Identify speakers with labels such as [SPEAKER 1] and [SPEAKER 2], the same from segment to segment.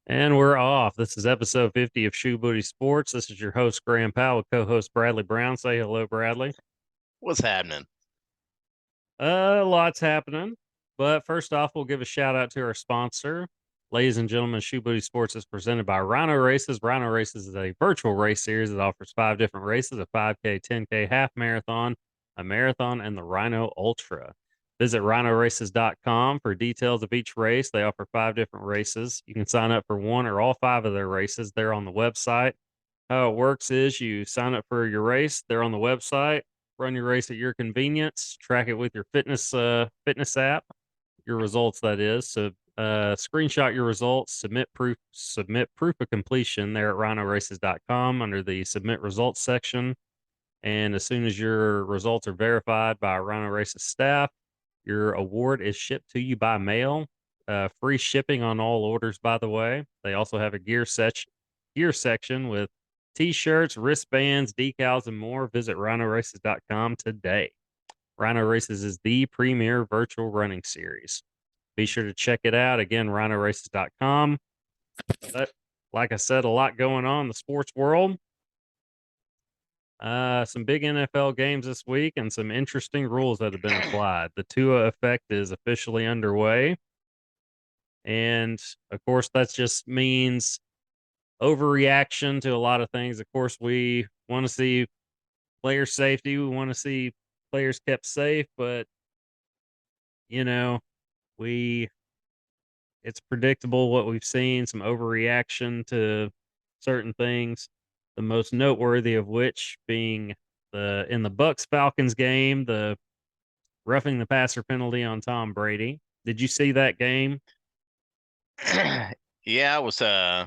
[SPEAKER 1] And we're off. This is episode 50 of Shoebooty Sports. This is your host, Graham Powell, with co-host Bradley Brown. Say hello, Bradley.
[SPEAKER 2] What's happening?
[SPEAKER 1] Lots happening. But first off, we'll give a shout out to our sponsor. Ladies and gentlemen, Shoebooty Sports is presented by Rhino Races. Rhino Races is a virtual race series that offers 5 different races: a 5K, 10K, half marathon, a marathon, and the Rhino Ultra. Visit rhinoraces.com for details of each race. They offer 5 different races. You can sign up for one or all 5 of their races. They're on the website. How it works is you sign up for your race. They're on the website. Run your race at your convenience. Track it with your fitness app. Your results, that is. So screenshot your results. Submit proof of completion there at rhinoraces.com under the submit results section. And as soon as your results are verified by Rhino Races staff, your award is shipped to you by mail. Free shipping on all orders, by the way. They also have a gear section with t-shirts, wristbands, decals, and more. Visit rhinoraces.com today. Rhino Races is the premier virtual running series. Be sure to check it out. Again, rhinoraces.com. But like I said, a lot going on in the sports world. Some big NFL games this week and some interesting rules that have been applied. The Tua effect is officially underway. And of course, that just means overreaction to a lot of things. Of course, we want to see player safety. We want to see players kept safe, but you know, we it's predictable what we've seen, some overreaction to certain things. The most noteworthy of which being the in the Bucks Falcons game, the roughing the passer penalty on Tom Brady. Did you see that game?
[SPEAKER 2] Yeah, I was
[SPEAKER 1] Hey,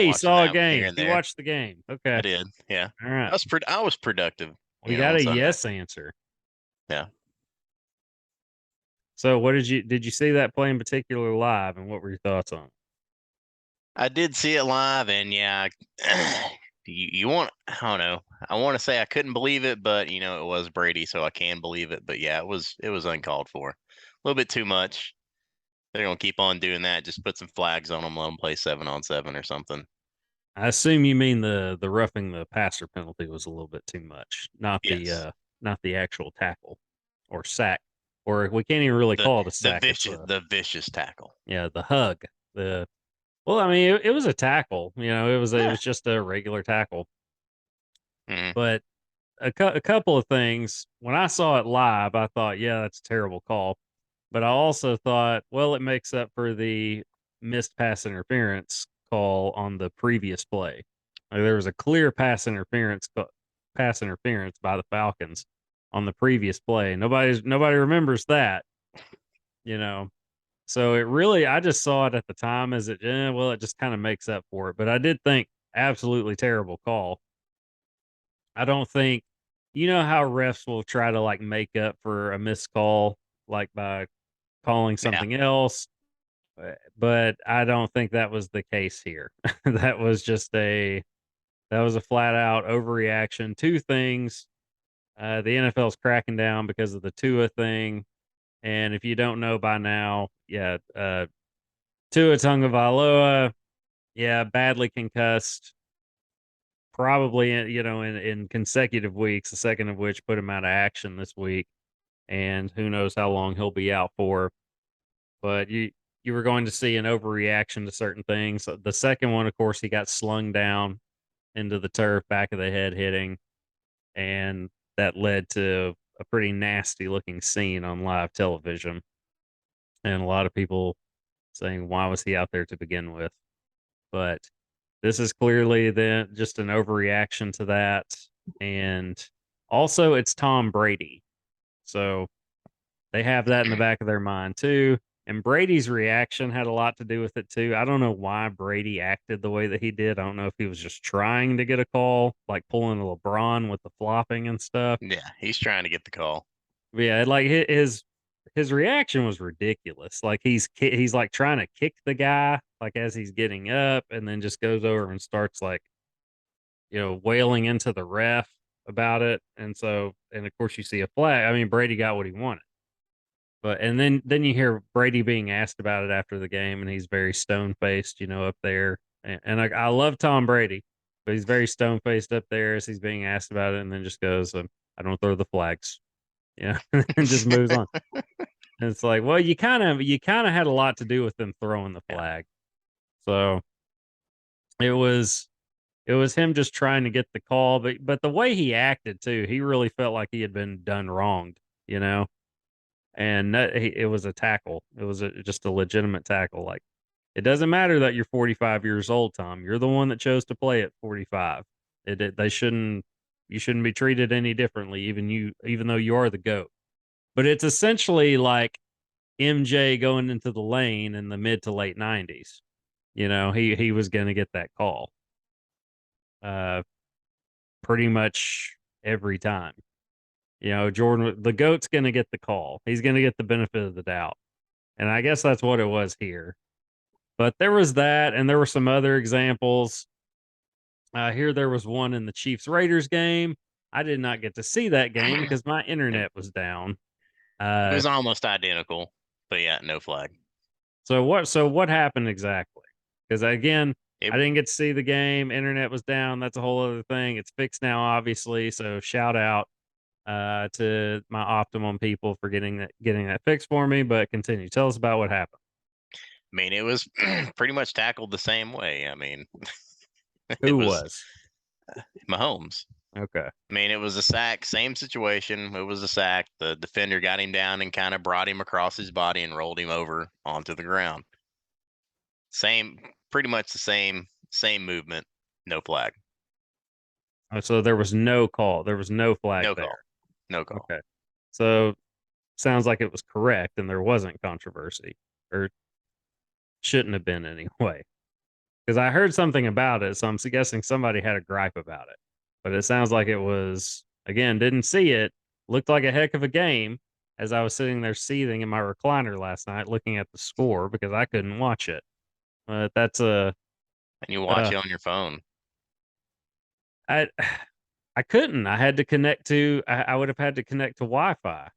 [SPEAKER 1] you
[SPEAKER 2] watching
[SPEAKER 1] saw a
[SPEAKER 2] that here
[SPEAKER 1] game.
[SPEAKER 2] and
[SPEAKER 1] You
[SPEAKER 2] there.
[SPEAKER 1] watched the game.
[SPEAKER 2] I
[SPEAKER 1] Okay.
[SPEAKER 2] did. Yeah.
[SPEAKER 1] All right.
[SPEAKER 2] I was productive,
[SPEAKER 1] We got
[SPEAKER 2] on
[SPEAKER 1] a
[SPEAKER 2] Sunday.
[SPEAKER 1] yes answer.
[SPEAKER 2] Yeah.
[SPEAKER 1] So what did you see that play in particular live, and what were your thoughts on it?
[SPEAKER 2] I did see it live, and yeah, you want, I don't know. I want to say I couldn't believe it, but it was Brady, so I can believe it. But yeah, it was uncalled for. A little bit too much. They're gonna keep on doing that. Just put some flags on them, let them play 7-on-7 or something.
[SPEAKER 1] I assume you mean the roughing the passer penalty was a little bit too much,
[SPEAKER 2] Yes.
[SPEAKER 1] not the actual tackle or sack, or we can't even really
[SPEAKER 2] The
[SPEAKER 1] call it a
[SPEAKER 2] the
[SPEAKER 1] sack. It's
[SPEAKER 2] vicious
[SPEAKER 1] a
[SPEAKER 2] the vicious tackle.
[SPEAKER 1] yeah, the hug. The Well, I mean, it was a tackle. It
[SPEAKER 2] Yeah.
[SPEAKER 1] was just a regular tackle.
[SPEAKER 2] Mhm.
[SPEAKER 1] But a couple of things when I saw it live, I thought, yeah, that's a terrible call. But I also thought, well, it makes up for the missed pass interference call on the previous play. Like, there was a clear pass interference by the Falcons on the previous play. Nobody remembers that, you know. So it really, I just saw it at the time as it just kind of makes up for it. But I did think absolutely terrible call. I don't think, how refs will try to like make up for a missed call, like by calling
[SPEAKER 2] Yeah.
[SPEAKER 1] something else. But I don't think that was the case here. that was just that was a flat out overreaction. Two things. The NFL's cracking down because of the Tua thing. And if you don't know by now, yeah, Tua Tagovailoa, yeah, badly concussed, probably in consecutive weeks. The second of which put him out of action this week, and who knows how long he'll be out for. But you were going to see an overreaction to certain things. The second one, of course, he got slung down into the turf, back of the head hitting, and that led to a pretty nasty looking scene on live television. And a lot of people saying, why was he out there to begin with? But this is clearly then just an overreaction to that. And also, it's Tom Brady. So they have that in the back of their mind too. And Brady's reaction had a lot to do with it too. I don't know why Brady acted the way that he did. I don't know if he was just trying to get a call, like pulling a LeBron with the flopping and stuff.
[SPEAKER 2] Yeah. He's trying to get the call.
[SPEAKER 1] But yeah, like his reaction was ridiculous. Like he's like trying to kick the guy like as he's getting up, and then just goes over and starts like wailing into the ref about it. And of course you see a flag. I mean, Brady got what he wanted. But and then you hear Brady being asked about it after the game, and he's very stone faced, up there. And I love Tom Brady, but he's very stone faced up there as he's being asked about it, and then just goes, "I don't throw the flags," and just moves on. And it's like, well, you kind of had a lot to do with them throwing the
[SPEAKER 2] Yeah.
[SPEAKER 1] flag, so it was it was him just trying to get the call, but the way he acted too, he really felt like he had been done wronged, you know. And it was a tackle. It was just a legitimate tackle. Like, it doesn't matter that you're 45 years old, Tom. You're the one that chose to play at 45. They shouldn't you shouldn't be treated any differently, even though you are the goat. But it's essentially like MJ going into the lane in the mid to late 90s. He was going to get that call. Uh, pretty much every time. Jordan, the GOAT's going to get the call. He's going to get the benefit of the doubt. And I guess that's what it was here. But there was that, and there were some other examples. Here, there was one in the Chiefs Raiders game. I did not get to see that game because my
[SPEAKER 2] Yeah.
[SPEAKER 1] internet was down.
[SPEAKER 2] It
[SPEAKER 1] Uh,
[SPEAKER 2] was almost identical, but yeah, no flag.
[SPEAKER 1] so what happened exactly? Because again,
[SPEAKER 2] It
[SPEAKER 1] I didn't get to see the game. Internet was down. That's a whole other thing. It's fixed now, obviously. So shout out to my Optimum people for getting that fixed for me. But continue. Tell us about what happened.
[SPEAKER 2] I mean, it was pretty much tackled the same way. I mean, it
[SPEAKER 1] Who
[SPEAKER 2] was
[SPEAKER 1] was?
[SPEAKER 2] Mahomes.
[SPEAKER 1] Okay.
[SPEAKER 2] I mean, it was a sack, same situation. It was a sack. The defender got him down and kind of brought him across his body and rolled him over onto the ground. Same, pretty much the same movement. No flag.
[SPEAKER 1] Oh, so there was no call. There was no flag
[SPEAKER 2] No call.
[SPEAKER 1] there.
[SPEAKER 2] No call.
[SPEAKER 1] Okay. So sounds like it was correct and there wasn't controversy, or shouldn't have been anyway. Because I heard something about it, so I'm guessing somebody had a gripe about it. But it sounds like it was, again, didn't see it. Looked like a heck of a game as I was sitting there seething in my recliner last night looking at the score because I couldn't watch it. But that's a
[SPEAKER 2] And you watch
[SPEAKER 1] uh
[SPEAKER 2] it on your phone.
[SPEAKER 1] I I couldn't. I had to connect to I would have had to connect to Wi-Fi,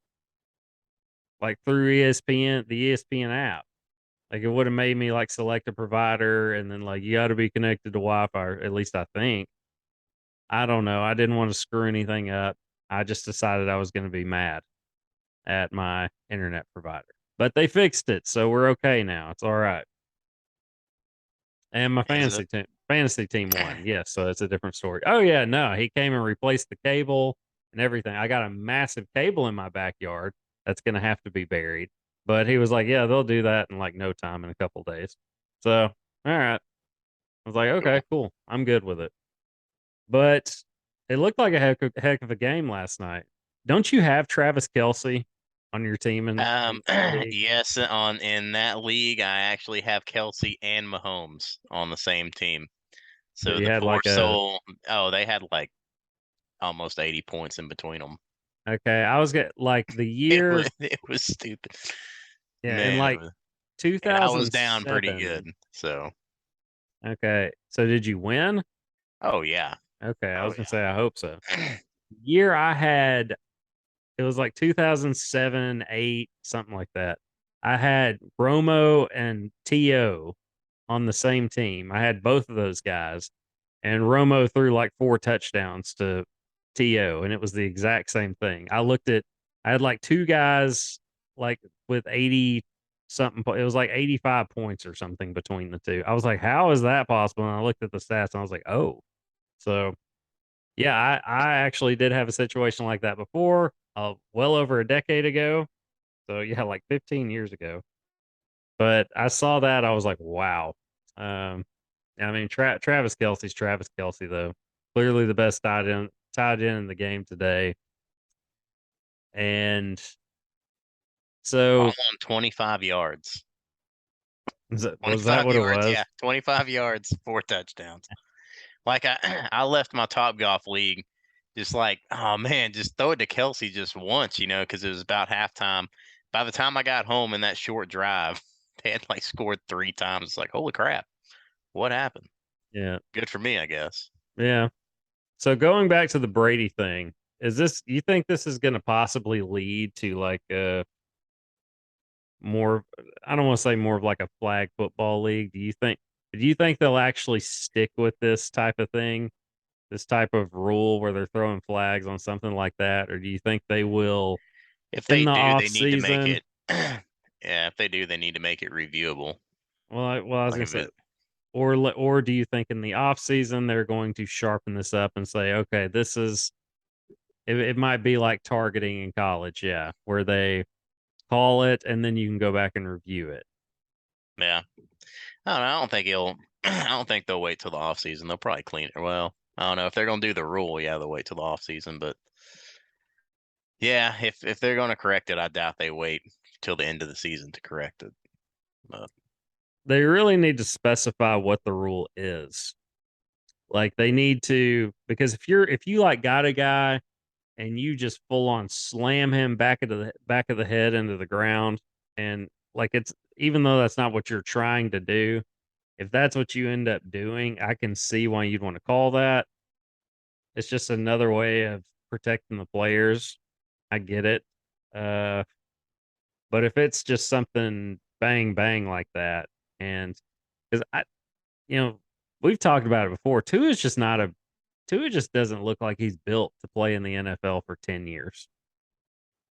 [SPEAKER 1] like through ESPN, the ESPN app. Like, it would have made me like select a provider and then like you got to be connected to Wi-Fi, or at least I think. I don't know. I didn't want to screw anything up. I just decided I was going to be mad at my internet provider. But they fixed it, so we're okay now. It's all right. And my
[SPEAKER 2] Is it?
[SPEAKER 1] fantasy team won. Yes, so it's a different story. Oh yeah, no, he came and replaced the cable and everything. I got a massive cable in my backyard that's going to have to be buried. But he was like, "Yeah, they'll do that in like no time, in a couple days." So, all right. I was like,
[SPEAKER 2] Cool.
[SPEAKER 1] "Okay, cool. I'm good with it." But it looked like a heck of a game last night. Don't you have Travis Kelsey on your team in that league?
[SPEAKER 2] Yes, on in that league, I actually have Kelsey and Mahomes on the same team.
[SPEAKER 1] So
[SPEAKER 2] So
[SPEAKER 1] you
[SPEAKER 2] the
[SPEAKER 1] had
[SPEAKER 2] poor
[SPEAKER 1] like a
[SPEAKER 2] soul, oh, they had like almost 80 points in between them.
[SPEAKER 1] okay. I was get like the year,
[SPEAKER 2] It was stupid.
[SPEAKER 1] yeah, in
[SPEAKER 2] Man, it
[SPEAKER 1] like
[SPEAKER 2] was, and I was down pretty good.
[SPEAKER 1] 2007.
[SPEAKER 2] So,
[SPEAKER 1] Okay, so did you win?
[SPEAKER 2] oh yeah.
[SPEAKER 1] Okay, I
[SPEAKER 2] Oh
[SPEAKER 1] was gonna say I hope so.
[SPEAKER 2] yeah.
[SPEAKER 1] Year I had, it was like 2007, 8, something like that. I had Romo and To on the same team. I had both of those guys, and Romo threw like 4 touchdowns to To, and it was the exact same thing. I had like 2 guys like with 80 something it was like 85 points or something between the 2. I was like, "How is that possible?" And I looked at the stats and I was like, "Oh." So, yeah, I actually did have a situation like that before, well over a decade ago. So, yeah, like 15 years ago. But I saw that, I was like, "Wow." Um, I mean, Travis Kelsey's Travis Kelsey, though. Clearly the best tied in the game today. And
[SPEAKER 2] All
[SPEAKER 1] so
[SPEAKER 2] on 25 yards.
[SPEAKER 1] was that
[SPEAKER 2] 25
[SPEAKER 1] what it
[SPEAKER 2] yards, yeah.
[SPEAKER 1] was?
[SPEAKER 2] 25 yards, 4 touchdowns. Like I left my Top Golf league just like, oh man, just throw it to Kelsey just once, because it was about halftime. By the time I got home in that short drive, they had like scored 3 times. It's like, holy crap, what happened?
[SPEAKER 1] Yeah.
[SPEAKER 2] Good for me, I guess.
[SPEAKER 1] Yeah. So going back to the Brady thing, you think this is gonna possibly lead to like more, I don't want to say more of like a flag football league. Do you think they'll actually stick with this type of thing, this type of rule where they're throwing flags on something like that, or do you think they will
[SPEAKER 2] If
[SPEAKER 1] in
[SPEAKER 2] they
[SPEAKER 1] the
[SPEAKER 2] do,
[SPEAKER 1] off
[SPEAKER 2] they need to make
[SPEAKER 1] season?
[SPEAKER 2] it. Yeah, if they do, they need to make it reviewable.
[SPEAKER 1] Well, I was
[SPEAKER 2] Like
[SPEAKER 1] gonna
[SPEAKER 2] if
[SPEAKER 1] say,
[SPEAKER 2] it,
[SPEAKER 1] or do you think in the off season they're going to sharpen this up and say, okay, this is it might be like targeting in college, yeah, where they call it and then you can go back and review it.
[SPEAKER 2] yeah, I don't know. I don't think he'll. I don't think they'll wait till the off season. They'll probably clean it. Well, I don't know if they're gonna do the rule. Yeah, they'll wait till the off season. But yeah, if they're gonna correct it, I doubt they wait till the end of the season to correct it. But
[SPEAKER 1] They really need to specify what the rule is. Like they need to, because if you like got a guy and you just full on slam him back of the head into the ground, and like it's, even though that's not what you're trying to do, if that's what you end up doing, I can see why you'd want to call that. It's just another way of protecting the players. I get it. Uh, but if it's just something bang bang like that, and because you know, we've talked about it before. Tua just doesn't look like he's built to play in the NFL for 10 years.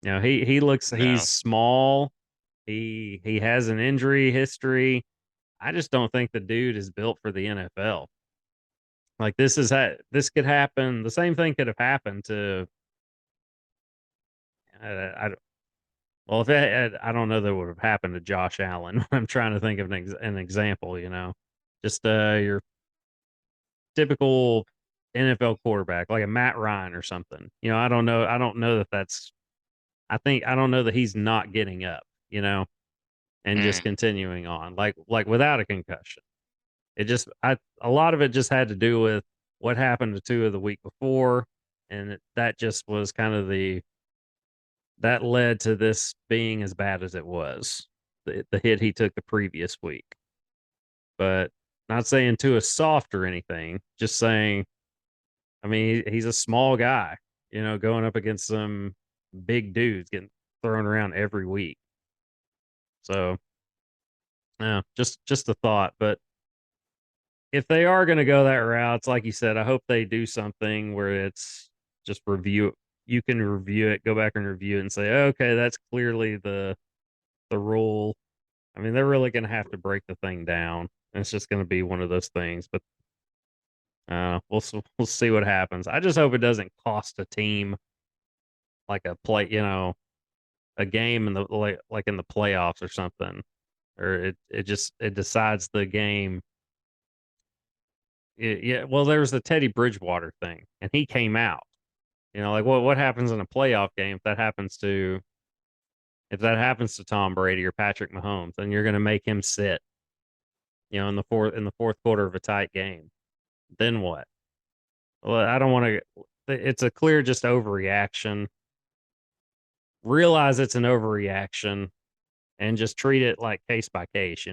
[SPEAKER 1] He's
[SPEAKER 2] no,
[SPEAKER 1] small. He has an injury history. I just don't think the dude is built for the NFL. Like this could happen. The same thing could have happened to I well, if I don't know that would have happened to Josh Allen. I'm trying to think of an example, just your typical NFL quarterback, like a Matt Ryan or something. I don't know. I don't know that he's not getting up, and just
[SPEAKER 2] mm,
[SPEAKER 1] continuing on, like without a concussion. A lot of it just had to do with what happened to Tua the week before, and that just was kind of that led to this being as bad as it was. The hit he took the previous week, but not saying Tua soft or anything. Just saying, I mean, he's a small guy, going up against some big dudes getting thrown around every week. So, yeah, just a thought. But if they are going to go that route, it's like you said, I hope they do something where it's just review. You can review it, go back and review it, and say, okay, that's clearly the rule. I mean, they're really going to have to break the thing down. And it's just going to be one of those things. But we'll see what happens. I just hope it doesn't cost a team like a game in the like in the playoffs or something, or it decides the game. Yeah, well, there was the Teddy Bridgewater thing, and he came out. Like what happens in a playoff game if that happens to Tom Brady or Patrick Mahomes, then you're going to make him sit, in the fourth quarter of a tight game. Then what? Well, I don't want to. It's a clear just overreaction. Realize it's an overreaction and just treat it like case by case.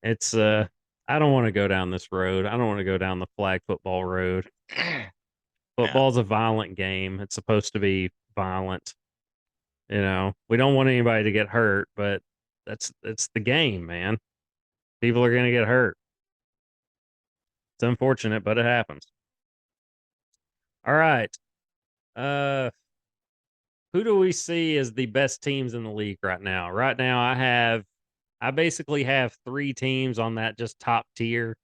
[SPEAKER 1] It's I don't want to go down this road. I don't want to go down the flag football road.
[SPEAKER 2] yeah,
[SPEAKER 1] Football's a violent game. It's supposed to be violent. We don't want anybody to get hurt, but it's the game, man. People are going to get hurt. It's unfortunate, but it happens. All right. Uh who do we see as the best teams in the league right now? Right now I basically have 3 teams on that just top tier.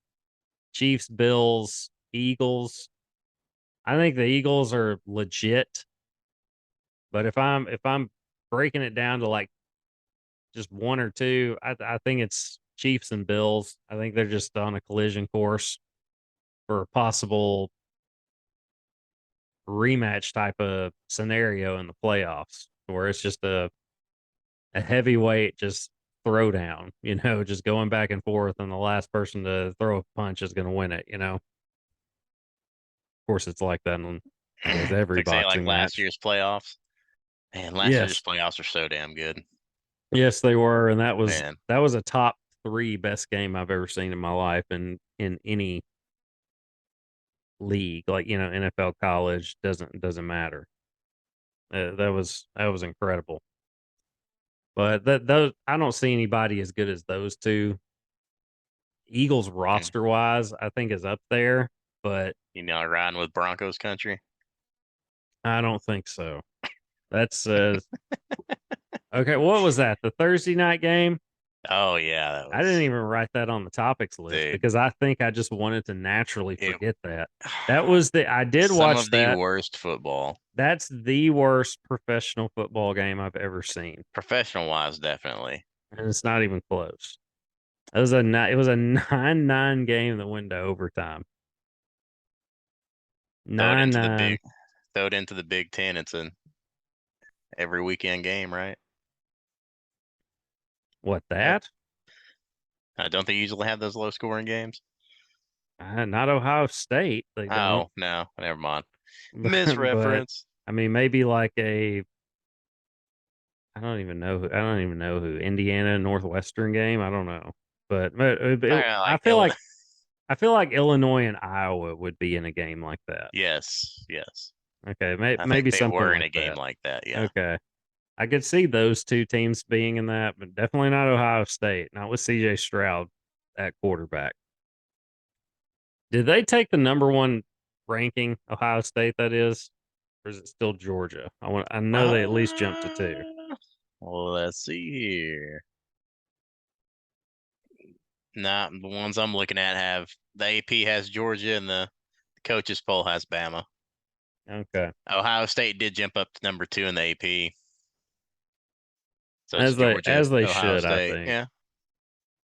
[SPEAKER 1] Chiefs, Bills, Eagles. I think the Eagles are legit, but if I'm breaking it down to like just one or two, I think it's Chiefs and Bills. I think they're just on a collision course for a possible rematch type of scenario in the playoffs, where it's just a heavyweight just throwdown, just going back and forth, and the last person to throw a punch is going to win it. Of course, it's like that in, I guess, every
[SPEAKER 2] like say like
[SPEAKER 1] boxing
[SPEAKER 2] last
[SPEAKER 1] match.
[SPEAKER 2] year's playoffs. Man, last year's
[SPEAKER 1] Yes,
[SPEAKER 2] playoffs are so damn good.
[SPEAKER 1] yes, they were, and
[SPEAKER 2] Man,
[SPEAKER 1] that was a top 3 best game I've ever seen in my life, in any league, like NFL, college, doesn't matter. That was incredible. But those I don't see anybody as good as those two. Eagles
[SPEAKER 2] Mm.
[SPEAKER 1] roster wise, I think is up there, but
[SPEAKER 2] Riding with Broncos country.
[SPEAKER 1] I don't think so. That's okay. What was that? The Thursday night game?
[SPEAKER 2] Oh yeah, that
[SPEAKER 1] I didn't
[SPEAKER 2] was
[SPEAKER 1] even write that on the topics list
[SPEAKER 2] dude.
[SPEAKER 1] because I think I just wanted to naturally
[SPEAKER 2] It
[SPEAKER 1] forget that. That was I did
[SPEAKER 2] some
[SPEAKER 1] watch
[SPEAKER 2] of the
[SPEAKER 1] that.
[SPEAKER 2] worst football,
[SPEAKER 1] That's the worst professional football game I've ever seen,
[SPEAKER 2] professional wise, definitely.
[SPEAKER 1] and it's not even close. It was a 9-9 game that went to overtime.
[SPEAKER 2] Throw it into the
[SPEAKER 1] 9-9.
[SPEAKER 2] big, throw it into the Big Ten. It's an every weekend game, right?
[SPEAKER 1] What
[SPEAKER 2] Yep.
[SPEAKER 1] that?
[SPEAKER 2] Don't they usually have those low scoring games?
[SPEAKER 1] Not Ohio State. They don't.
[SPEAKER 2] Oh no, never mind.
[SPEAKER 1] But
[SPEAKER 2] Misreference.
[SPEAKER 1] I mean, maybe like a I don't even know. I don't even know who Indiana Northwestern game. I don't know. But
[SPEAKER 2] I
[SPEAKER 1] I
[SPEAKER 2] like
[SPEAKER 1] feel like I feel like Illinois and Iowa would be in a game like that.
[SPEAKER 2] yes, yes.
[SPEAKER 1] Okay,
[SPEAKER 2] I think
[SPEAKER 1] maybe
[SPEAKER 2] they
[SPEAKER 1] something
[SPEAKER 2] were in
[SPEAKER 1] like
[SPEAKER 2] a game
[SPEAKER 1] that.
[SPEAKER 2] like that. Yeah.
[SPEAKER 1] Okay, I could see those two teams being in that, but definitely not Ohio State. Not with C.J. Stroud at quarterback. Did they take the number one ranking Ohio State? That is, or is it still Georgia? I know they at least jumped to two.
[SPEAKER 2] Well, let's see here. Nah, the ones I'm looking at have the AP has Georgia and the coaches poll has Bama.
[SPEAKER 1] Okay,
[SPEAKER 2] Ohio State did jump up to number 2 in the AP. So it's Georgia,
[SPEAKER 1] as they
[SPEAKER 2] Ohio
[SPEAKER 1] should, I
[SPEAKER 2] State.
[SPEAKER 1] think.
[SPEAKER 2] Yeah.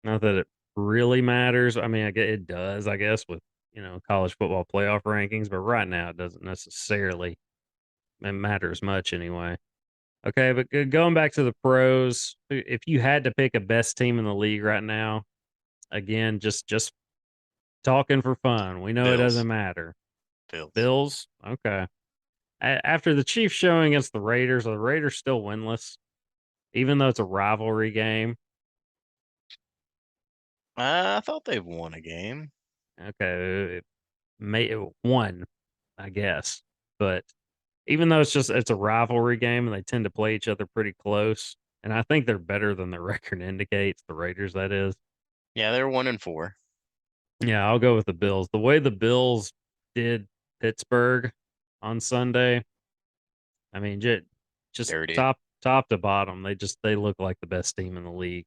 [SPEAKER 1] Not that it really matters. I mean, I get it does, I guess, with college football playoff rankings, but right now it doesn't necessarily it matters much anyway. Okay, but going back to the pros, if you had to pick a best team in the league right now, again, just talking for fun. We know it
[SPEAKER 2] Bills.
[SPEAKER 1] doesn't matter.
[SPEAKER 2] Bills.
[SPEAKER 1] Bills, okay. After the Chiefs showing against the Raiders still winless, even though it's a rivalry game.
[SPEAKER 2] I thought they won a game.
[SPEAKER 1] Okay, may one, I guess, but even though it's a rivalry game and they tend to play each other pretty close, and I think they're better than their record indicates. The Raiders, that is.
[SPEAKER 2] Yeah, they're 1-4.
[SPEAKER 1] Yeah, I'll go with the Bills. The way the Bills did Pittsburgh on Sunday, I mean, just
[SPEAKER 2] Dirty.
[SPEAKER 1] top to bottom, they look like the best team in the league.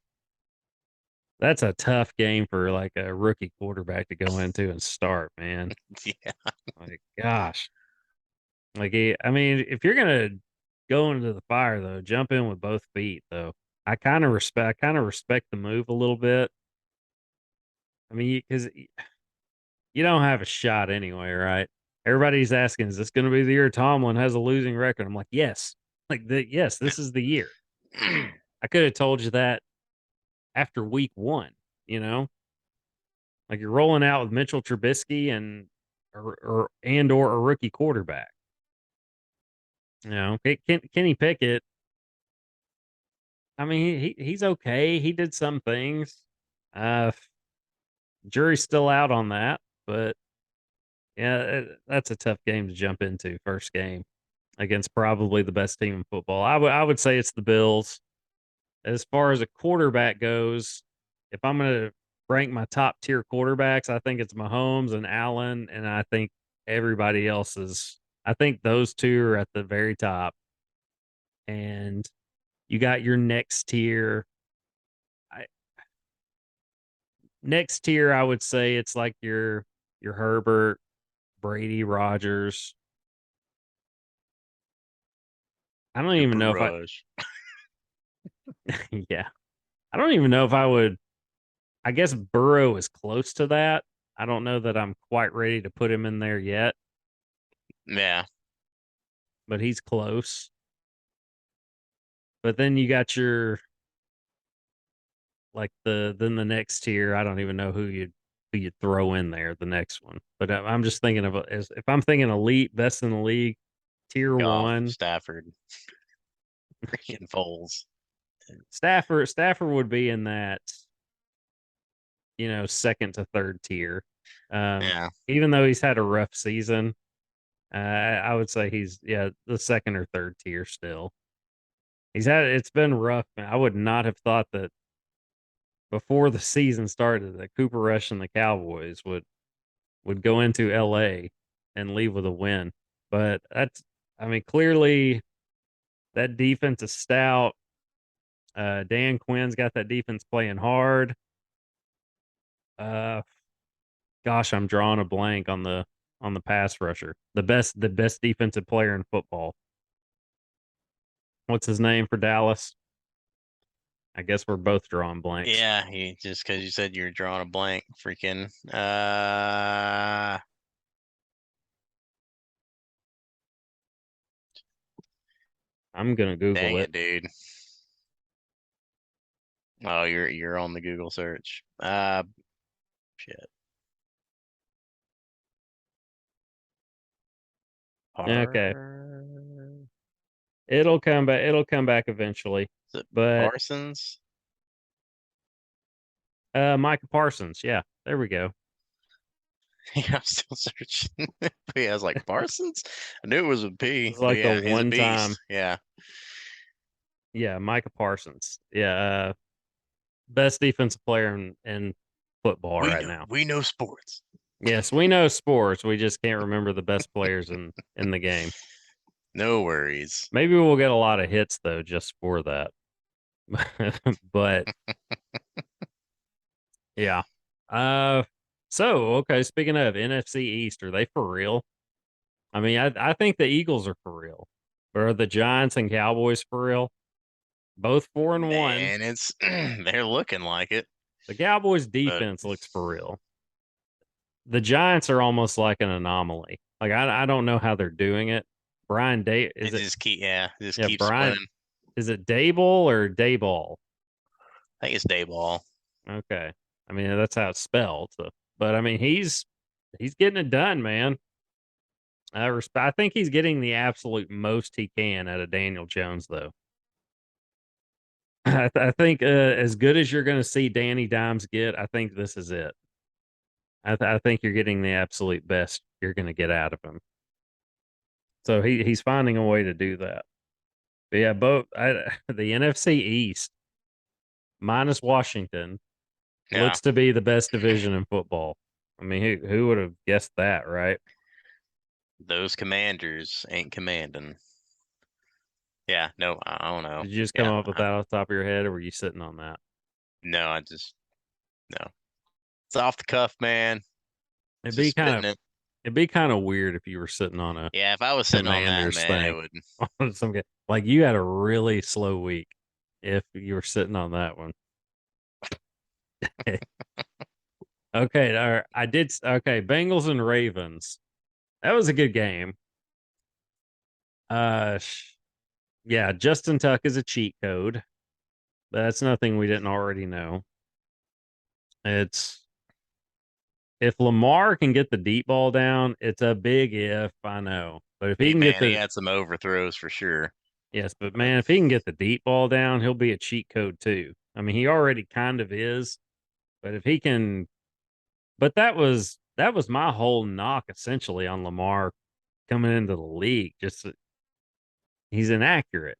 [SPEAKER 1] That's a tough game for like a rookie quarterback to go into and start, man.
[SPEAKER 2] Yeah.
[SPEAKER 1] Like, gosh, I mean, if you're gonna go into the fire though, jump in with both feet though. I kind of respect the move a little bit. I mean, because you don't have a shot anyway, right? Everybody's asking, is this going to be the year Tomlin has a losing record? I'm like, yes, yes, this is the year. I could have told you that after week one. You know, like you're rolling out with Mitchell Trubisky or a rookie quarterback. Kenny Pickett. I mean, he's okay. He did some things. Uh, Jury's still out on that, but yeah, that's a tough game to jump into first game against probably the best team in football. I would say it's the Bills. As far as a quarterback goes, if I'm going to rank my top tier quarterbacks, I think it's Mahomes and Allen, and I think everybody else is. I think those two are at the very top, and you got your next tier. I, Next tier, I would say it's like your Herbert, Brady, Rogers. I don't
[SPEAKER 2] Your
[SPEAKER 1] even know if I
[SPEAKER 2] barrage.
[SPEAKER 1] yeah. I don't even know if I would I guess Burrow is close to that. I don't know that I'm quite ready to put him in there yet,
[SPEAKER 2] Yeah.
[SPEAKER 1] but he's close. But then you got your the next tier. I don't even know who you'd throw in there the next one. But I'm just thinking of as if I'm thinking elite best in the league, tier
[SPEAKER 2] Goff,
[SPEAKER 1] one.
[SPEAKER 2] Stafford, freaking Foles.
[SPEAKER 1] Stafford would be in that second to third tier.
[SPEAKER 2] Yeah.
[SPEAKER 1] Even though he's had a rough season, I would say he's the second or third tier still. It's been rough. Man. I would not have thought that before the season started that Cooper Rush and the Cowboys would go into LA and leave with a win. But clearly that defense is stout. Dan Quinn's got that defense playing hard. Uh, Gosh, I'm drawing a blank on the pass rusher. The best defensive player in football. What's his name for Dallas? I guess we're both drawing blanks.
[SPEAKER 2] Yeah, just because you said you're drawing a blank, freaking.
[SPEAKER 1] I'm gonna Google
[SPEAKER 2] Dang
[SPEAKER 1] it.
[SPEAKER 2] it, dude. Oh, you're on the Google search. Shit.
[SPEAKER 1] Okay,
[SPEAKER 2] Par...
[SPEAKER 1] it'll come back. It'll come back eventually.
[SPEAKER 2] Is it
[SPEAKER 1] But
[SPEAKER 2] Parsons?
[SPEAKER 1] Micah Parsons. Yeah, there we go.
[SPEAKER 2] Yeah, I'm still searching. But yeah, I was like, Parsons? I knew it was a P,
[SPEAKER 1] It's
[SPEAKER 2] but
[SPEAKER 1] like the
[SPEAKER 2] yeah, he's a
[SPEAKER 1] one time.
[SPEAKER 2] beast. Yeah.
[SPEAKER 1] Yeah, Micah Parsons. Yeah, best defensive player in football right now.
[SPEAKER 2] We know sports.
[SPEAKER 1] Yes, we know sports. We just can't remember the best players in the game.
[SPEAKER 2] No worries.
[SPEAKER 1] Maybe we'll get a lot of hits though, just for that. But yeah. So okay, speaking of NFC East, are they for real? I mean, I think the Eagles are for real. But are the Giants and Cowboys for real? Both 4-1.
[SPEAKER 2] Man, it's they're looking like it.
[SPEAKER 1] The Cowboys
[SPEAKER 2] But
[SPEAKER 1] defense looks for real. The Giants are almost like an anomaly. Like I don't know how they're doing it. Brian Day is it?
[SPEAKER 2] just
[SPEAKER 1] Yeah,
[SPEAKER 2] keeps
[SPEAKER 1] Brian.
[SPEAKER 2] winning.
[SPEAKER 1] Is it Dayball or Dayball?
[SPEAKER 2] I think it's Dayball.
[SPEAKER 1] Okay, I mean that's how it's spelled. So, but I mean he's getting it done, man. I think he's getting the absolute most he can out of Daniel Jones, though. I think as good as you're going to see Danny Dimes get, I think this is it. I think you're getting the absolute best you're going to get out of him. So he's finding a way to do that. But yeah, the NFC East minus Washington
[SPEAKER 2] Yeah.
[SPEAKER 1] looks to be the best division in football. I mean, who would have guessed that, right?
[SPEAKER 2] Those Commanders ain't commanding. Yeah, no, I don't know.
[SPEAKER 1] Did you just come
[SPEAKER 2] Yeah,
[SPEAKER 1] up with that off the top of your head, or were you sitting on that?
[SPEAKER 2] no, no. It's off the cuff, man.
[SPEAKER 1] It'd be
[SPEAKER 2] Just
[SPEAKER 1] kind
[SPEAKER 2] spitting
[SPEAKER 1] of
[SPEAKER 2] it.
[SPEAKER 1] it'd be kind of weird if you were sitting on a
[SPEAKER 2] Yeah, if I was sitting on that,
[SPEAKER 1] Commanders
[SPEAKER 2] man, it
[SPEAKER 1] thing.
[SPEAKER 2] would.
[SPEAKER 1] On like you had a really slow week if you were sitting on that one. Okay, I did. Okay, Bengals and Ravens. That was a good game. Uh, yeah, Justin Tuck is a cheat code. But that's nothing we didn't already know. It's if Lamar can get the deep ball down, it's a big if, I know. But if he can get
[SPEAKER 2] Man, he
[SPEAKER 1] the
[SPEAKER 2] had some overthrows for sure.
[SPEAKER 1] yes, but man, if he can get the deep ball down, he'll be a cheat code too. I mean, he already kind of is, but if he can but that was my whole knock essentially on Lamar coming into the league. Just he's inaccurate.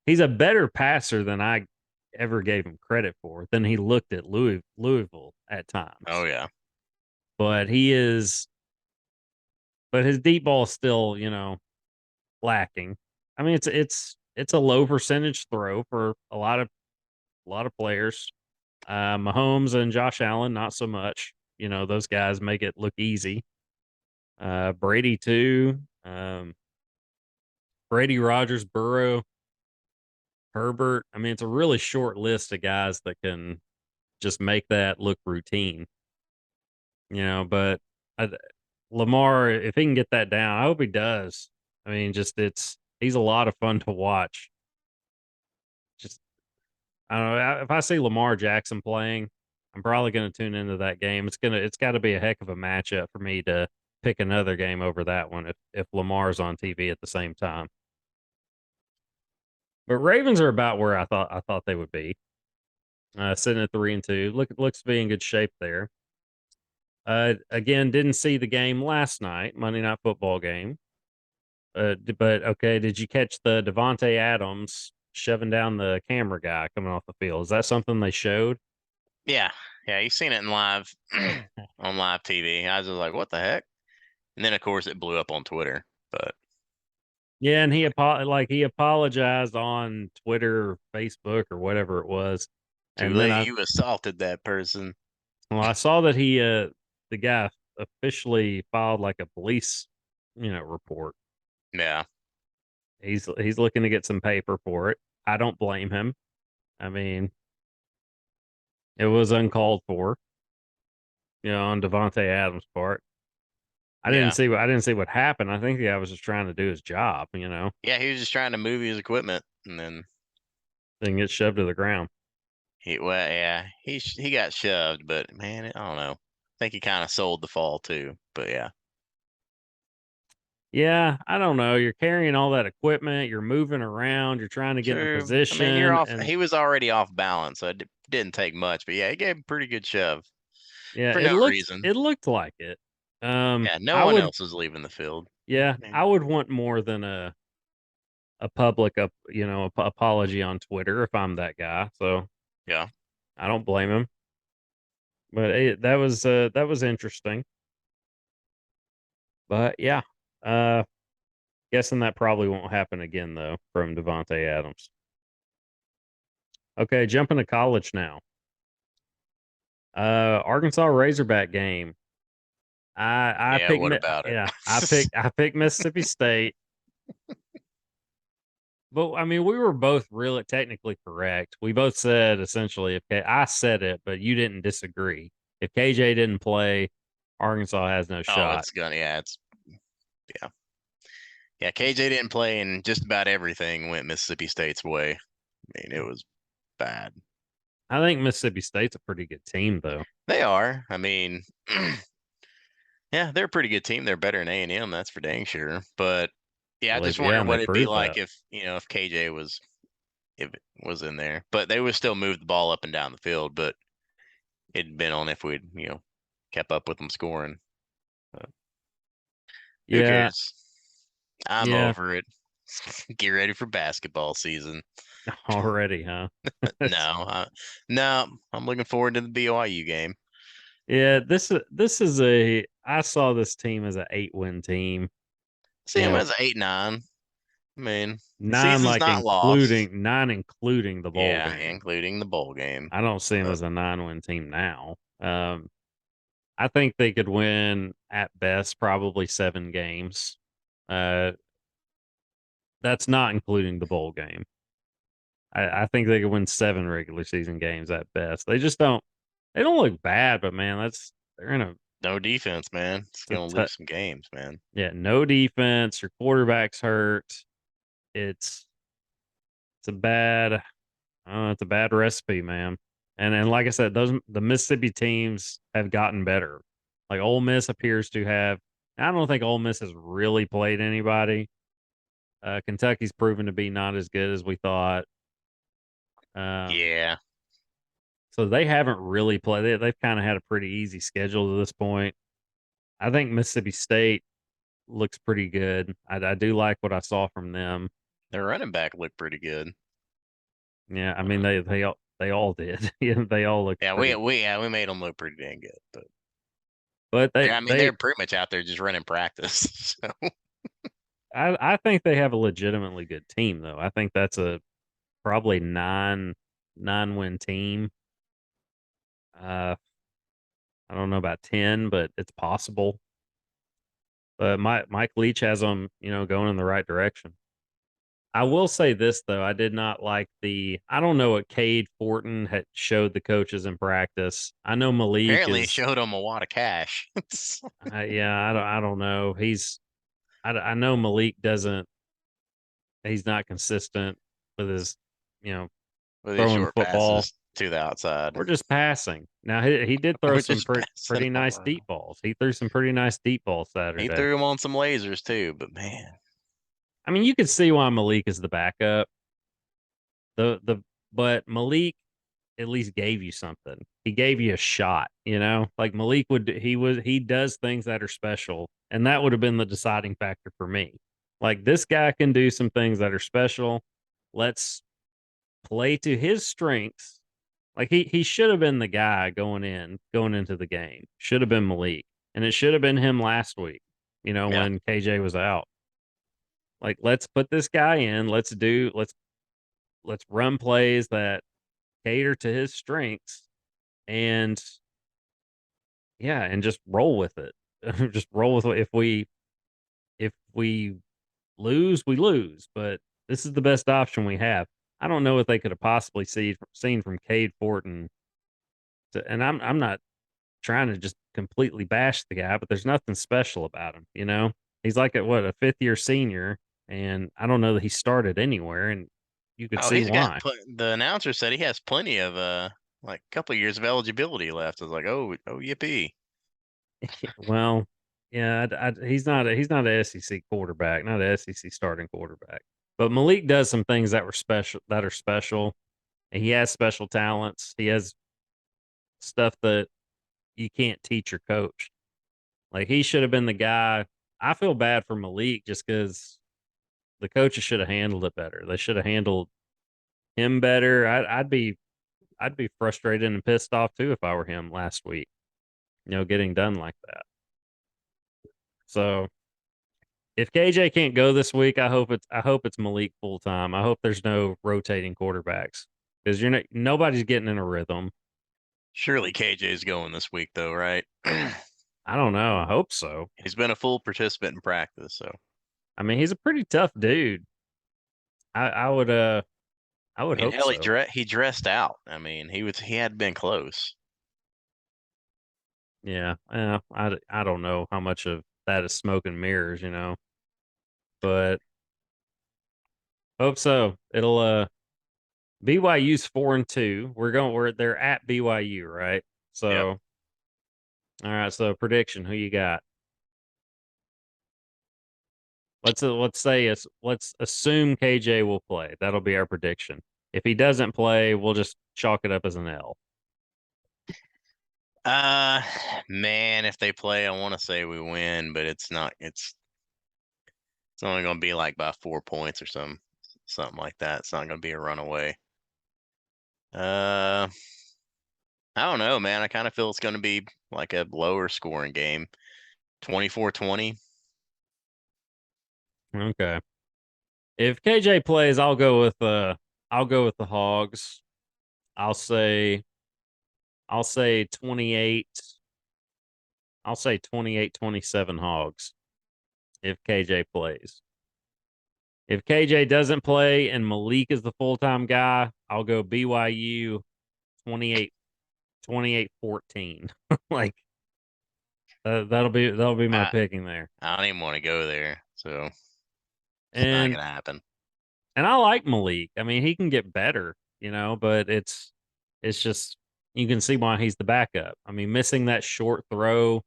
[SPEAKER 1] He's a better passer than I ever gave him credit for. Than he looked at Louisville at
[SPEAKER 2] Oh
[SPEAKER 1] times.
[SPEAKER 2] yeah.
[SPEAKER 1] But he is but his deep ball is still, lacking. I mean, it's a low percentage throw for a lot of players. Mahomes and Josh Allen, not so much. Those guys make it look easy. Brady too. Brady, Rogers, Burrow, Herbert. I mean, it's a really short list of guys that can just make that look routine. But I, Lamar, if he can get that down, I hope he does. I mean, he's a lot of fun to watch. Just I don't know if I see Lamar Jackson playing, I'm probably going to tune into that game. It's got to be a heck of a matchup for me to pick another game over that one if Lamar's on TV at the same time. But Ravens are about where I thought they would be. Sitting at 3-2, looks to be in good shape there. Again, didn't see the game last night, Monday Night Football game. But okay, did you catch the Devontae Adams shoving down the camera guy coming off the field? Is that something they showed?
[SPEAKER 2] Yeah, yeah, you seen it in live on live TV. I was just like, what the heck? And then of course it blew up on Twitter. But
[SPEAKER 1] Yeah, and he apologized on Twitter, Facebook, or whatever it was.
[SPEAKER 2] too
[SPEAKER 1] And then
[SPEAKER 2] late, you assaulted that person.
[SPEAKER 1] I saw that the guy officially filed like a police, report.
[SPEAKER 2] Yeah,
[SPEAKER 1] He's looking to get some paper for it. I don't blame him. I mean, it was uncalled for, on Devontae Adams' part.
[SPEAKER 2] yeah,
[SPEAKER 1] I didn't see what happened. I think the guy was just trying to do his job.
[SPEAKER 2] yeah. He was just trying to move his equipment, and then
[SPEAKER 1] Then get shoved to the ground.
[SPEAKER 2] well, yeah, he got shoved. But man, I don't know. I think he kind of sold the fall too. But yeah,
[SPEAKER 1] Yeah, I don't know. You're carrying all that equipment, you're moving around, you're trying to get in a
[SPEAKER 2] true. I mean, you're
[SPEAKER 1] position,
[SPEAKER 2] off.
[SPEAKER 1] and
[SPEAKER 2] He was already off balance, so it didn't take much. But yeah, he gave a pretty good shove
[SPEAKER 1] yeah,
[SPEAKER 2] for no reason.
[SPEAKER 1] it looked like it.
[SPEAKER 2] Yeah, no
[SPEAKER 1] I
[SPEAKER 2] one
[SPEAKER 1] would
[SPEAKER 2] else was leaving the field.
[SPEAKER 1] Yeah,
[SPEAKER 2] Man.
[SPEAKER 1] I would want more than a public apology on Twitter if I'm that guy. So
[SPEAKER 2] Yeah,
[SPEAKER 1] I don't blame him. But that was interesting. But yeah, uh, guessing that probably won't happen again though from Devontae Adams. Okay, jumping to college now. Arkansas Razorback game. I
[SPEAKER 2] yeah.
[SPEAKER 1] picked
[SPEAKER 2] What about it?
[SPEAKER 1] yeah, I picked Mississippi State. But I mean, we were both really technically correct. We both said essentially I said it, but you didn't disagree. If KJ didn't play, Arkansas has no
[SPEAKER 2] Oh,
[SPEAKER 1] shot.
[SPEAKER 2] it's gonna. Yeah, yeah, yeah. KJ didn't play, and just about everything went Mississippi State's way. I mean, it was bad.
[SPEAKER 1] I think Mississippi State's a pretty good team, though.
[SPEAKER 2] They are. I mean, yeah, they're a pretty good team. They're better than A&M, that's for dang sure. But yeah, I
[SPEAKER 1] Believe,
[SPEAKER 2] just
[SPEAKER 1] yeah,
[SPEAKER 2] wonder
[SPEAKER 1] and they
[SPEAKER 2] what it'd be
[SPEAKER 1] proved
[SPEAKER 2] like
[SPEAKER 1] that.
[SPEAKER 2] if KJ was in there. But they would still move the ball up and down the field. But it'd been on if we'd kept up with them scoring. But who
[SPEAKER 1] Yeah,
[SPEAKER 2] cares? I'm
[SPEAKER 1] yeah,
[SPEAKER 2] over it. Get ready for basketball season.
[SPEAKER 1] already, huh?
[SPEAKER 2] No, no, I'm looking forward to the BYU game.
[SPEAKER 1] Yeah, this is I saw this team as an 8-win team.
[SPEAKER 2] See
[SPEAKER 1] You
[SPEAKER 2] him
[SPEAKER 1] know,
[SPEAKER 2] as 8-9. I mean, the
[SPEAKER 1] nine
[SPEAKER 2] season's
[SPEAKER 1] like
[SPEAKER 2] not lost.
[SPEAKER 1] including nine including the bowl
[SPEAKER 2] Yeah,
[SPEAKER 1] game.
[SPEAKER 2] including the bowl game.
[SPEAKER 1] I don't see them
[SPEAKER 2] But
[SPEAKER 1] as a 9-win team now. I think they could win at best probably 7 games. Uh, that's not including the bowl game. I think they could win 7 regular season games at best. They just don't. They don't look bad, but man, they're in
[SPEAKER 2] no defense, man. It's
[SPEAKER 1] a
[SPEAKER 2] gonna lose some games, man.
[SPEAKER 1] yeah, no defense. Your quarterback's hurt. It's it's a bad. It's a bad recipe, man. And like I said, the Mississippi teams have gotten better. Like Ole Miss appears to have. I don't think Ole Miss has really played anybody. Kentucky's proven to be not as good as we thought. Um,
[SPEAKER 2] Yeah,
[SPEAKER 1] so they haven't really played. They've kind of had a pretty easy schedule to this point. I think Mississippi State looks pretty good. I do like what I saw from them.
[SPEAKER 2] their running back looked pretty good.
[SPEAKER 1] Yeah, I mean they all did. Yeah, they all looked
[SPEAKER 2] Yeah,
[SPEAKER 1] pretty.
[SPEAKER 2] we made them look pretty dang good. But
[SPEAKER 1] But
[SPEAKER 2] I mean, they're pretty much out there just running practice. So
[SPEAKER 1] I think they have a legitimately good team though. I think that's a probably 9-win team. Uh, I don't know about 10, but it's possible. But Mike Leach has them, going in the right direction. I will say this though, I did not like I don't know what Cade Fortin had showed the coaches in practice. I know Malik
[SPEAKER 2] apparently, it
[SPEAKER 1] is,
[SPEAKER 2] showed them a wad of cash.
[SPEAKER 1] yeah, I don't know. I know Malik doesn't, he's not consistent with his, you know,
[SPEAKER 2] With these
[SPEAKER 1] throwing the
[SPEAKER 2] short
[SPEAKER 1] football.
[SPEAKER 2] passes to the outside.
[SPEAKER 1] We're just passing. Now he did throw
[SPEAKER 2] We're
[SPEAKER 1] some
[SPEAKER 2] just passing
[SPEAKER 1] pretty
[SPEAKER 2] them
[SPEAKER 1] nice
[SPEAKER 2] around.
[SPEAKER 1] deep balls. He threw some pretty nice deep balls
[SPEAKER 2] He
[SPEAKER 1] Saturday.
[SPEAKER 2] threw them on some lasers too, but man,
[SPEAKER 1] I mean, you could see why Malik is the backup. The but Malik at least gave you something. He gave you a shot, Like Malik he does things that are special, and that would have been the deciding factor for me. Like this guy can do some things that are special. Let's play to his strengths. Like he should have been the guy going into the game. Should have been Malik. And it should have been him last week,
[SPEAKER 2] Yeah.
[SPEAKER 1] when KJ was out. Like let's put this guy in. Let's run plays that cater to his strengths and yeah, and just roll with it. Just roll with it. If we lose, we lose, but this is the best option we have. I don't know what they could have possibly seen from Cade Fortin. And I'm not trying to just completely bash the guy, but there's nothing special about him. He's like a fifth year senior, and I don't know that he started anywhere, and you could
[SPEAKER 2] Oh,
[SPEAKER 1] see
[SPEAKER 2] he's got
[SPEAKER 1] why.
[SPEAKER 2] the announcer said he has plenty of like a couple of years of eligibility left. I was like, oh, yippee.
[SPEAKER 1] Well, yeah, he's not a SEC quarterback, not a SEC starting quarterback. But Malik does some things that are special, and he has special talents. He has stuff that you can't teach or coach. Like he should have been the guy. I feel bad for Malik just because the coaches should have handled it better. They should have handled him better. I'd be frustrated and pissed off too if I were him last week. Getting done like that. So if KJ can't go this week, I hope it's Malik full time. I hope there's no rotating quarterbacks because nobody's getting in a rhythm.
[SPEAKER 2] Surely KJ's going this week, though, right?
[SPEAKER 1] I don't know. I hope so.
[SPEAKER 2] He's been a full participant in practice, so.
[SPEAKER 1] I mean, he's a pretty tough dude. I would
[SPEAKER 2] And
[SPEAKER 1] hope
[SPEAKER 2] hell,
[SPEAKER 1] so.
[SPEAKER 2] he dressed out. I mean, he had been close.
[SPEAKER 1] Yeah. I don't know how much of that is smoke and mirrors, but hope so. It'll BYU's 4-2. They're at BYU, right?
[SPEAKER 2] Yep.
[SPEAKER 1] So all right, so prediction, who you got? Let's assume KJ will play. That'll be our prediction. If he doesn't play, we'll just chalk it up as an L.
[SPEAKER 2] Uh, man, if they play, I want to say we win, but it's not. It's only going to be like by 4 points or something like that. It's not going to be a runaway. Uh, I don't know, man. I kind of feel it's going to be like a lower scoring game, 24-20.
[SPEAKER 1] Okay. If KJ plays, I'll go with the Hogs. I'll say I'll say 28. I'll say 28-27 Hogs if KJ plays. If KJ doesn't play and Malik is the full-time guy, I'll go BYU 28 28-14. Like that'll be my
[SPEAKER 2] I
[SPEAKER 1] picking there.
[SPEAKER 2] I don't even want to go there, so it's not
[SPEAKER 1] And
[SPEAKER 2] going to happen.
[SPEAKER 1] and I like Malik. I mean, he can get better, but it's just you can see why he's the backup. I mean, missing that short throw,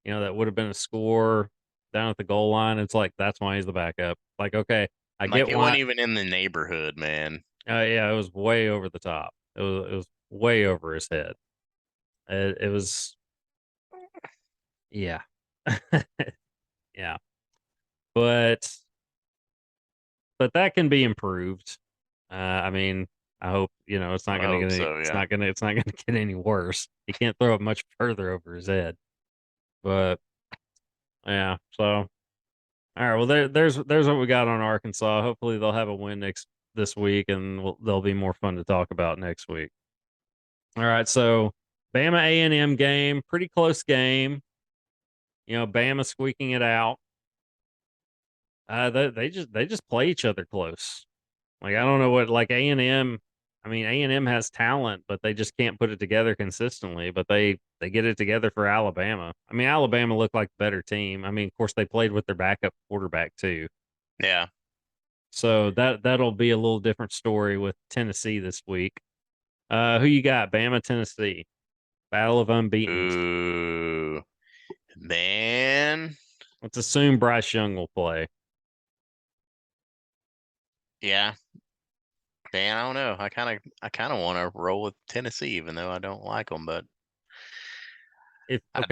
[SPEAKER 1] that would have been a score down at the goal line. It's like that's why he's the backup. Like, okay, I
[SPEAKER 2] Like
[SPEAKER 1] get
[SPEAKER 2] it
[SPEAKER 1] why.
[SPEAKER 2] wasn't even in the neighborhood, man.
[SPEAKER 1] Yeah, it was way over the top. It was way over his head. It was yeah, yeah. But that can be improved. I mean, I hope it's not
[SPEAKER 2] I
[SPEAKER 1] going to
[SPEAKER 2] hope
[SPEAKER 1] get any.
[SPEAKER 2] so,
[SPEAKER 1] It's
[SPEAKER 2] yeah.
[SPEAKER 1] not going to get any worse. He can't throw it much further over his head. But yeah, so all right. Well, there's what we got on Arkansas. Hopefully, they'll have a win this week, and they'll be more fun to talk about next week. All right, so Bama A&M game, pretty close game. Bama squeaking it out. They just play each other close. Like I don't know what like A&M. I mean A&M has talent, but they just can't put it together consistently. But they get it together for Alabama. I mean Alabama looked like the better team. I mean, of course they played with their backup quarterback too.
[SPEAKER 2] Yeah.
[SPEAKER 1] So that'll be a little different story with Tennessee this week. Who you got? Bama, Tennessee, battle of unbeaten's.
[SPEAKER 2] Ooh, man.
[SPEAKER 1] Let's assume Bryce Young will play.
[SPEAKER 2] Yeah. Man, I don't know. I kind of want to roll with Tennessee, even though I don't like them. But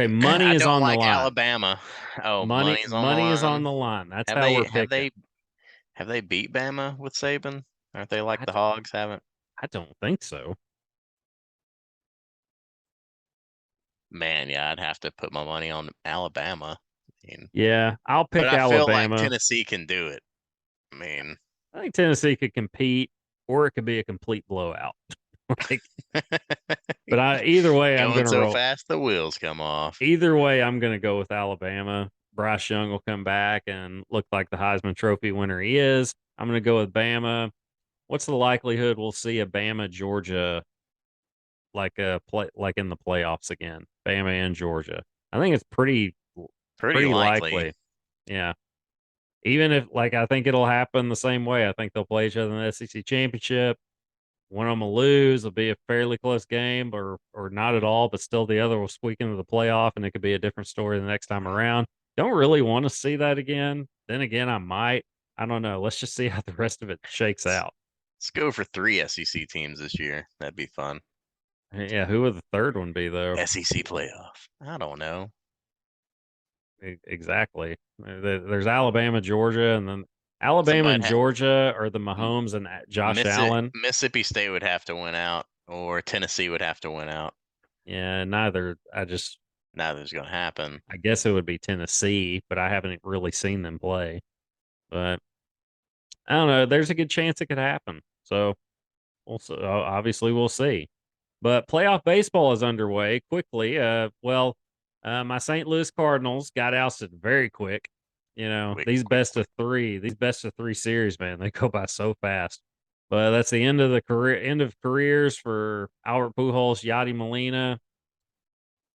[SPEAKER 1] money
[SPEAKER 2] I
[SPEAKER 1] is
[SPEAKER 2] don't
[SPEAKER 1] on the
[SPEAKER 2] like
[SPEAKER 1] line.
[SPEAKER 2] Alabama. Oh,
[SPEAKER 1] Money
[SPEAKER 2] money's on the line.
[SPEAKER 1] is on the line. That's
[SPEAKER 2] Have
[SPEAKER 1] how
[SPEAKER 2] they
[SPEAKER 1] we're
[SPEAKER 2] have
[SPEAKER 1] picking.
[SPEAKER 2] they beat Bama with Saban? Aren't they like the Hogs? Haven't?
[SPEAKER 1] I don't think so.
[SPEAKER 2] Man, yeah, I'd have to put my money on Alabama. I mean,
[SPEAKER 1] Yeah, I'll
[SPEAKER 2] but
[SPEAKER 1] pick
[SPEAKER 2] I feel like
[SPEAKER 1] Alabama.
[SPEAKER 2] Tennessee can do it. I mean,
[SPEAKER 1] I think Tennessee could compete, or it could be a complete blowout. Like, but either way, I'm
[SPEAKER 2] going
[SPEAKER 1] gonna
[SPEAKER 2] so
[SPEAKER 1] roll.
[SPEAKER 2] fast the wheels come off.
[SPEAKER 1] Either way, I'm gonna go with Alabama. Bryce Young will come back and look like the Heisman Trophy winner he is. I'm gonna go with Bama. What's the likelihood we'll see a Bama Georgia like in the playoffs again? Bama and Georgia. I think it's
[SPEAKER 2] Pretty
[SPEAKER 1] pretty
[SPEAKER 2] likely.
[SPEAKER 1] likely. Yeah. Even if I think it'll happen the same way. I think they'll play each other in the SEC championship. One of them will lose. It'll be a fairly close game, or not at all, but still the other will squeak into the playoff, and it could be a different story the next time around. Don't really want to see that again. Then again, I might. I don't know. Let's just see how the rest of it shakes out.
[SPEAKER 2] Let's go for 3 SEC teams this year. That'd be fun.
[SPEAKER 1] Yeah, who would the third one be though?
[SPEAKER 2] SEC playoff. I don't know.
[SPEAKER 1] Exactly. There's Alabama, Georgia, and then Alabama and
[SPEAKER 2] Somebody ha-
[SPEAKER 1] Georgia are the Mahomes and Josh Allen.
[SPEAKER 2] Mississippi State would have to win out, or Tennessee would have to win out.
[SPEAKER 1] Yeah, neither.
[SPEAKER 2] Neither's going to happen.
[SPEAKER 1] I guess it would be Tennessee, but I haven't really seen them play. But I don't know. There's a good chance it could happen. So obviously we'll see. But playoff baseball is underway quickly. My St. Louis Cardinals got ousted very quick.
[SPEAKER 2] Quick,
[SPEAKER 1] These
[SPEAKER 2] quick,
[SPEAKER 1] best of three series, man, they go by so fast. But that's the end of careers for Albert Pujols, Yadi Molina,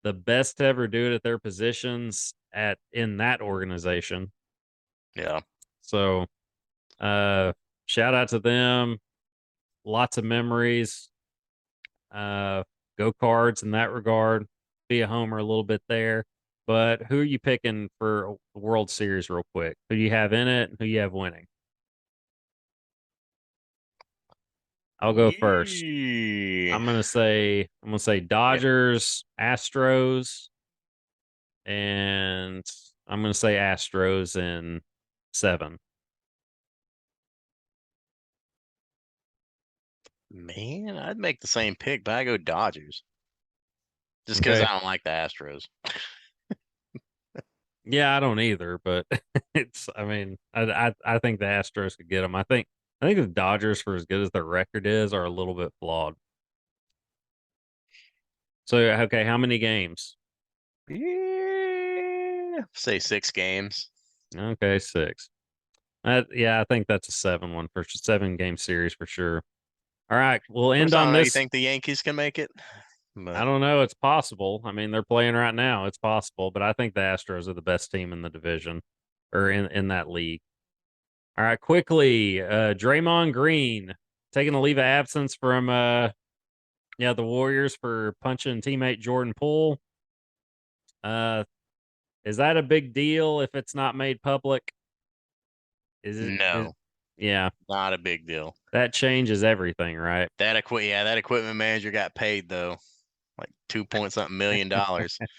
[SPEAKER 1] the best to ever do it at their positions in that organization.
[SPEAKER 2] Yeah.
[SPEAKER 1] So, shout out to them. Lots of memories. Go Cards in that regard. Be a homer a little bit there. But who are you picking for the World Series, real quick? Who do you have in it, and who you have winning? I'll go first. I'm gonna say Dodgers, Astros, and I'm gonna say Astros in 7.
[SPEAKER 2] Man, I'd make the same pick, but I go Dodgers. Just because
[SPEAKER 1] Okay.
[SPEAKER 2] I don't like the Astros.
[SPEAKER 1] Yeah, I don't either, but I mean, I think the Astros could get them. I think the Dodgers, for as good as their record is, are a little bit flawed. So, okay, how many games?
[SPEAKER 2] Yeah. Say 6 games.
[SPEAKER 1] Okay, 6. Yeah, I think that's a 7 for 7-game series for sure. All right, we'll end on
[SPEAKER 2] You
[SPEAKER 1] this.
[SPEAKER 2] think the Yankees can make it?
[SPEAKER 1] I don't know. It's possible. I mean, they're playing right now. It's possible, but I think the Astros are the best team in the division or in that league. All right, quickly, Draymond Green taking a leave of absence from the Warriors for punching teammate Jordan Poole. Is that a big deal if it's not made public?
[SPEAKER 2] No,
[SPEAKER 1] yeah,
[SPEAKER 2] not a big deal.
[SPEAKER 1] that changes everything, right?
[SPEAKER 2] That equipment manager got paid though, like $2 million.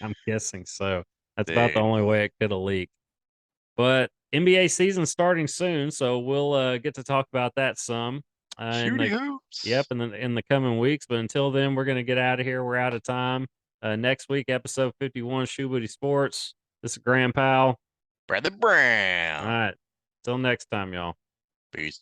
[SPEAKER 1] I'm guessing so. That's about the
[SPEAKER 2] Dude.
[SPEAKER 1] only way it could have leaked. But NBA season starting soon, so we'll get to talk about that some.
[SPEAKER 2] Shooty hoops.
[SPEAKER 1] Yep, in the coming weeks. But until then, we're gonna get out of here. We're out of time. Next week, episode 51, Shoebooty Sports. This is Graham Powell.
[SPEAKER 2] Brother
[SPEAKER 1] All
[SPEAKER 2] Brown.
[SPEAKER 1] right. Till next time, y'all.
[SPEAKER 2] Peace.